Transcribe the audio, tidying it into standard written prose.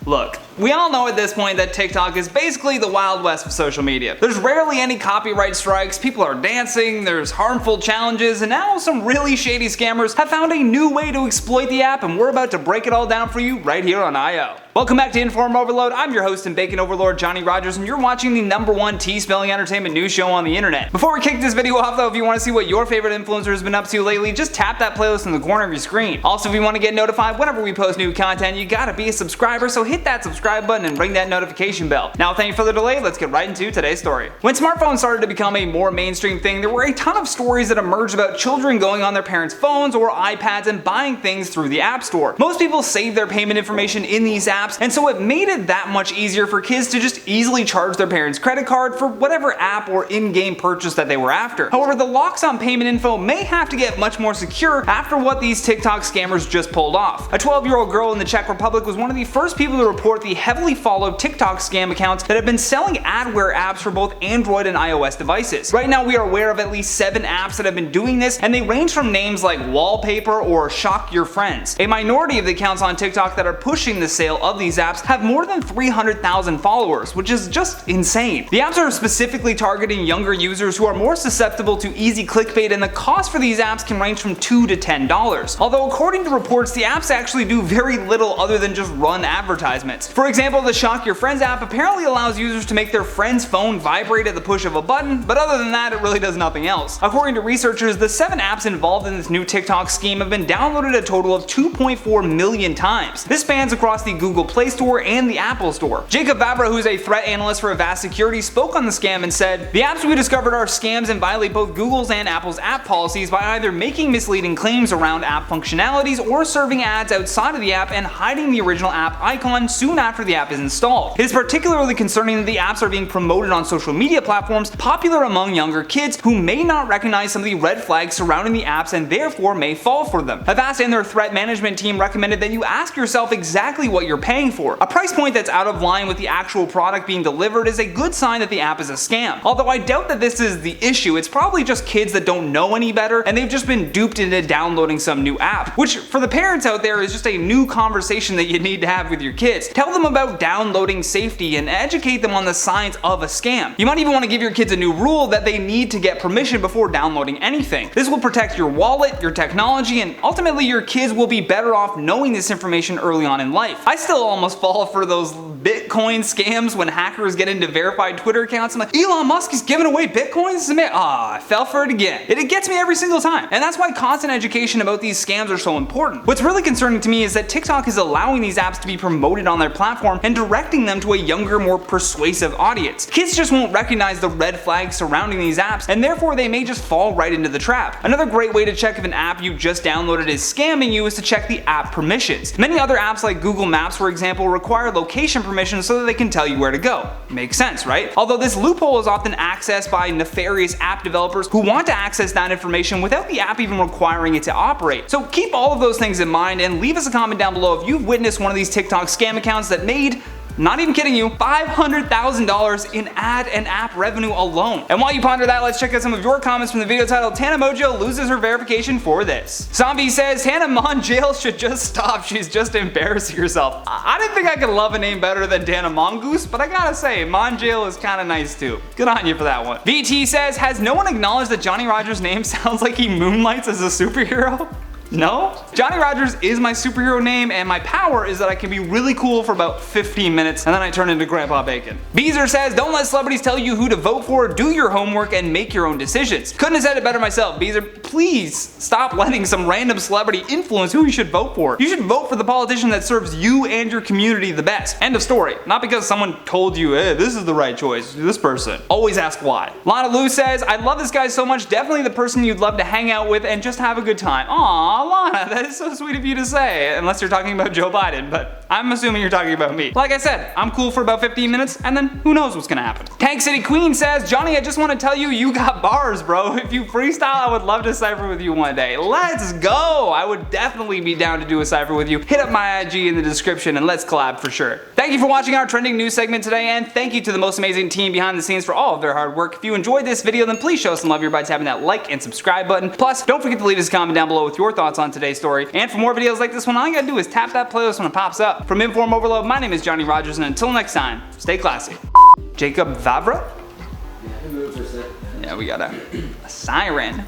Look, we all know at this point that TikTok is basically the Wild West of social media. There's rarely any copyright strikes, people are dancing, there's harmful challenges, and now some really shady scammers have found a new way to exploit the app, and we're about to break it all down for you right here on IO. Welcome back to InformOverload. I'm your host and bacon overlord Johnny Rogers, and you're watching the #1 tea-spelling entertainment news show on the internet. Before we kick this video off though, if you want to see what your favorite influencer has been up to lately, just tap that playlist in the corner of your screen. Also, if you want to get notified whenever we post new content, you gotta be a subscriber, so hit that subscribe button and ring that notification bell. Now, without any further delay, let's get right into today's story. When smartphones started to become a more mainstream thing, there were a ton of stories that emerged about children going on their parents' phones or iPads and buying things through the App Store. Most people save their payment information in these apps, and so it made it that much easier for kids to just easily charge their parents' credit card for whatever app or in-game purchase that they were after. However, the locks on payment info may have to get much more secure after what these TikTok scammers just pulled off. A 12-year-old girl in the Czech Republic was one of the first people to report the heavily followed TikTok scam accounts that have been selling adware apps for both Android and iOS devices. Right now, we are aware of at least 7 apps that have been doing this, and they range from names like Wallpaper or Shock Your Friends. A minority of the accounts on TikTok that are pushing the sale of these apps have more than 300,000 followers, which is just insane. The apps are specifically targeting younger users who are more susceptible to easy clickbait, and the cost for these apps can range from $2 to $10. Although according to reports, the apps actually do very little other than just run advertisements. For example, the Shock Your Friends app apparently allows users to make their friend's phone vibrate at the push of a button, but other than that, it really does nothing else. According to researchers, the 7 apps involved in this new TikTok scheme have been downloaded a total of 2.4 million times. This spans across the Google Play Store and the Apple Store. Jacob Vabra, who's a threat analyst for Avast Security, spoke on the scam and said, "The apps we discovered are scams and violate both Google's and Apple's app policies by either making misleading claims around app functionalities or serving ads outside of the app and hiding the original app icon soon after the app is installed. It is particularly concerning that the apps are being promoted on social media platforms popular among younger kids who may not recognize some of the red flags surrounding the apps and therefore may fall for them." Avast and their threat management team recommended that you ask yourself exactly what you're paying for. A price point that's out of line with the actual product being delivered is a good sign that the app is a scam. Although I doubt that this is the issue, it's probably just kids that don't know any better and they've just been duped into downloading some new app, which for the parents out there is just a new conversation that you need to have with your kids. Tell them about downloading safety and educate them on the signs of a scam. You might even want to give your kids a new rule that they need to get permission before downloading anything. This will protect your wallet, your technology, and ultimately your kids will be better off knowing this information early on in life. I still almost fall for those Bitcoin scams when hackers get into verified Twitter accounts. I'm like, Elon Musk is giving away Bitcoins? I fell for it again. It gets me every single time. And that's why constant education about these scams are so important. What's really concerning to me is that TikTok is allowing these apps to be promoted on their platform and directing them to a younger, more persuasive audience. Kids just won't recognize the red flags surrounding these apps, and therefore they may just fall right into the trap. Another great way to check if an app you just downloaded is scamming you is to check the app permissions. Many other apps like Google Maps, for example, require location permissions so that they can tell you where to go. Makes sense, right? Although this loophole is often accessed by nefarious app developers who want to access that information without the app even requiring it to operate. So keep all of those things in mind and leave us a comment down below if you've witnessed one of these TikTok scam accounts that made, not even kidding you, $500,000 in ad and app revenue alone. And while you ponder that, let's check out some of your comments from the video titled "Tana Mojo loses her verification for this." Zombie says, "Tana Monjail should just stop, she's just embarrassing herself." I didn't think I could love a name better than Tana Mongoose, but I gotta say, Monjail is kinda nice too. Good on you for that one. VT says, "Has no one acknowledged that Johnny Rogers' name sounds like he moonlights as a superhero?" No? Johnny Rogers is my superhero name, and my power is that I can be really cool for about 15 minutes and then I turn into Grandpa Bacon. Beezer says, "Don't let celebrities tell you who to vote for, do your homework and make your own decisions." Couldn't have said it better myself. Beezer, please stop letting some random celebrity influence who you should vote for. You should vote for the politician that serves you and your community the best. End of story. Not because someone told you, hey, this is the right choice, this person. Always ask why. Lana Lou says, "I love this guy so much, definitely the person you'd love to hang out with and just have a good time." Aww. Lana, that is so sweet of you to say, unless you're talking about Joe Biden, but I'm assuming you're talking about me. Like I said, I'm cool for about 15 minutes, and then who knows what's gonna happen. Tank City Queen says, "Johnny, I just want to tell you, you got bars, bro. If you freestyle, I would love to cypher with you one day." Let's go! I would definitely be down to do a cypher with you. Hit up my IG in the description and let's collab for sure. Thanks Thank you for watching our trending news segment today, and thank you to the most amazing team behind the scenes for all of their hard work. If you enjoyed this video, then please show us some love here by tapping that like and subscribe button. Plus, don't forget to leave us a comment down below with your thoughts on today's story. And for more videos like this one, all you gotta do is tap that playlist when it pops up. From InformOverload, my name is Johnny Rogers, and until next time, stay classy. Jacob Vavra? Yeah, we got a siren.